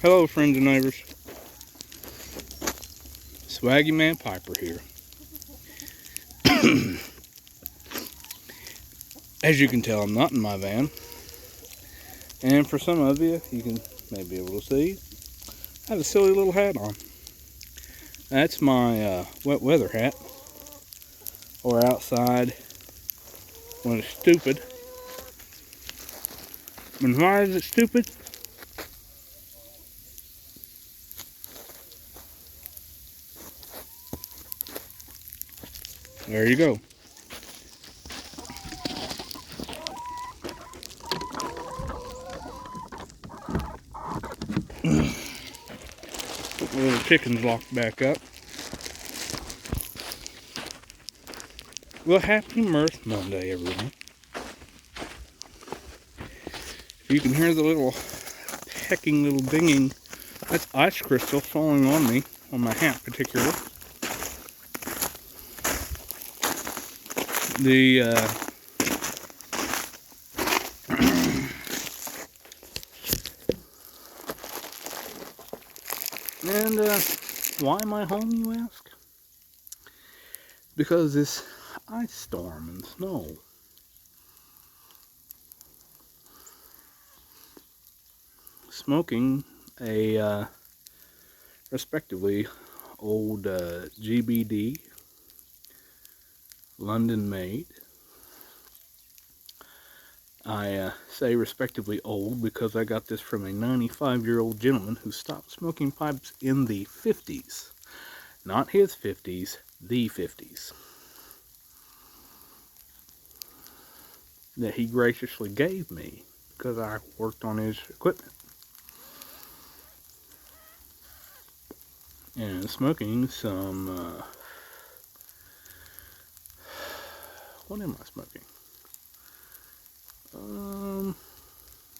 Hello, friends and neighbors. Swaggy Man Piper here. As you can tell, I'm not in my van. And for some of you, you can maybe be able to see, I have a silly little hat on. That's my wet weather hat. Or outside when it's stupid. And why is it stupid? There you go. Put my little chickens locked back up. Well, happy Mirth Monday, everyone. You can hear the little pecking, little dinging. That's ice crystal falling on me, on my hat particularly. And why am I home, you ask? Because this ice storm and snow. Smoking a respectively old GBD, London made. I say respectively old because I got this from a 95-year-old gentleman who stopped smoking pipes in the 50s. Not his 50s, the 50s. That he graciously gave me because I worked on his equipment. And smoking some, what am I smoking?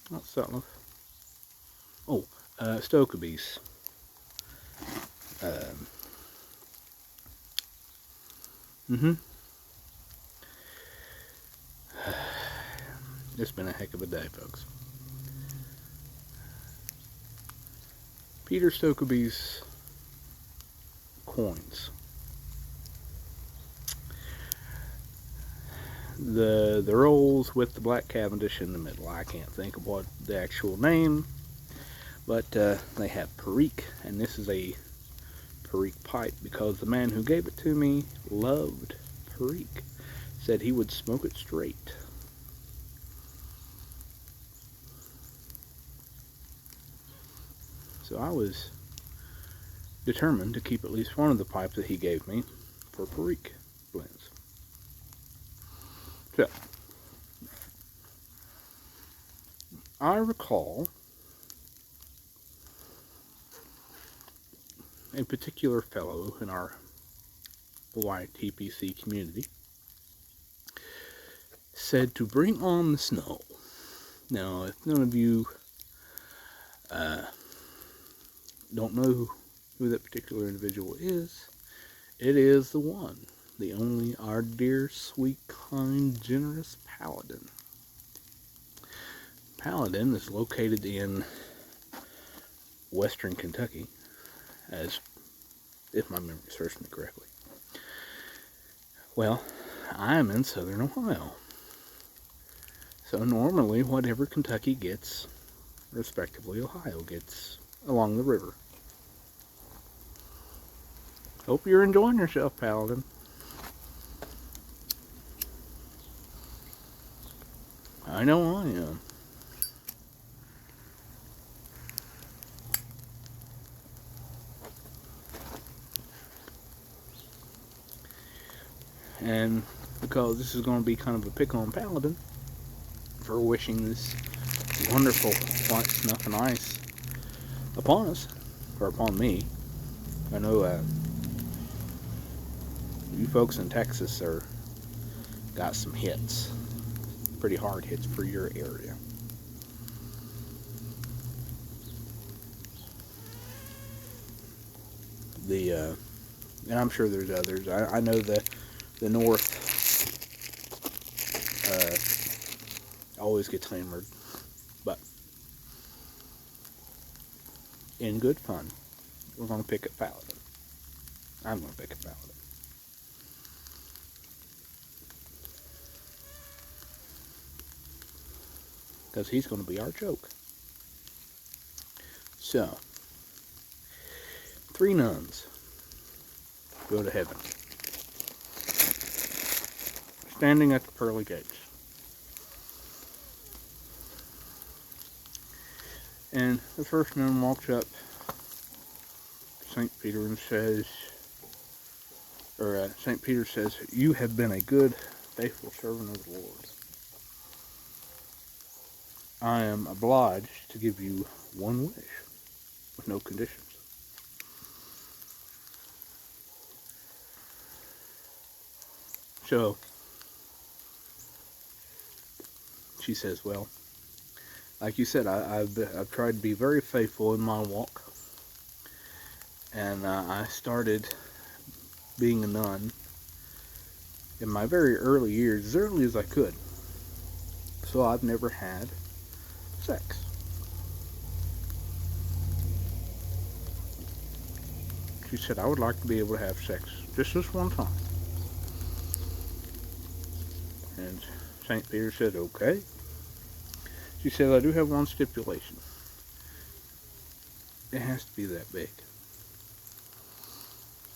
Not Sutliff. Oh, Stokeby's. It's been a heck of a day, folks. Peter Stokeby's coins. The rolls with the black Cavendish in the middle. I can't think of what the actual name, but they have Perique, and this is a Perique pipe because the man who gave it to me loved Perique. Said he would smoke it straight. So I was determined to keep at least one of the pipes that he gave me for Perique blends. So, I recall a particular fellow in our Hawaii TPC community said to bring on the snow. Now, if none of you don't know who that particular individual is, it is the one, the only, our dear, sweet, kind, generous Paladin. Paladin is located in western Kentucky, as if my memory serves me correctly. Well, I'm in southern Ohio. So normally whatever Kentucky gets, respectively Ohio gets along the river. Hope you're enjoying yourself, Paladin. I know I am. And because this is going to be kind of a pick on Paladin for wishing this wonderful white snuff and ice upon us, or upon me. I know you folks in Texas are got some hits, pretty hard hits for your area. And I'm sure there's others. I know that the North always gets hammered, but in good fun, we're going to pick a Paladin. I'm going to pick a Paladin. Because he's going to be our joke. So, 3 nuns go to heaven, standing at the pearly gates. And the first nun walks up to St. Peter and says, St. Peter says, "You have been a good, faithful servant of the Lord. I am obliged to give you one wish, with no conditions." So, she says, "Well, like you said, I've tried to be very faithful in my walk, and I started being a nun in my very early years, as early as I could. So I've never had sex. She said, I would like to be able to have sex just this one time." And St. Peter said, "Okay." She said, "I do have one stipulation. It has to be that big."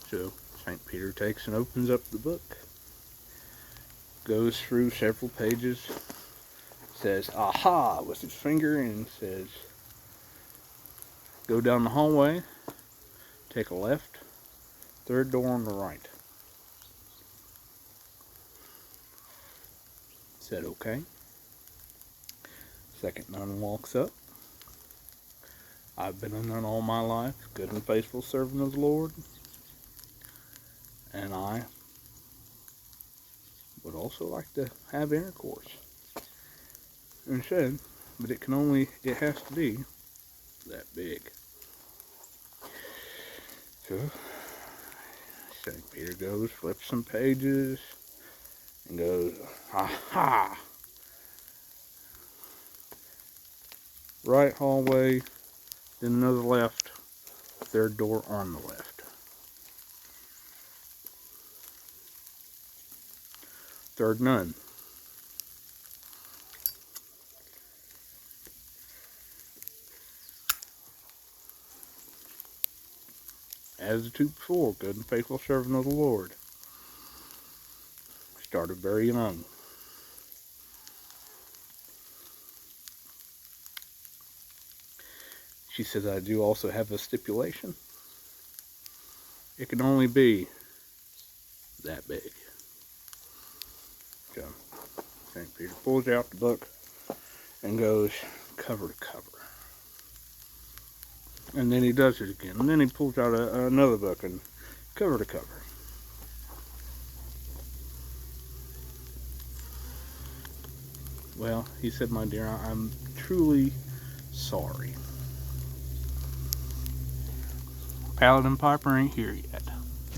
So St. Peter takes and opens up the book, goes through several pages, says, "Aha," with his finger, and says, "Go down the hallway, take a left, 3rd door on the right." Said, "Okay." Second nun walks up. "I've been a nun all my life, good and faithful servant of the Lord, and I would also like to have intercourse." And said, "But it has to be that big." So St. Peter goes, flips some pages, and goes, "Aha! Right hallway, then another left, 3rd door on the left." 3rd nun. As the 2 before, good and faithful servant of the Lord. Started very young. She says, "I do also have a stipulation. It can only be that big." So St. Peter pulls out the book and goes cover to cover. And then he does it again. And then he pulls out another book and cover to cover. "Well," he said, "my dear, I'm truly sorry. Paladin Piper ain't here yet."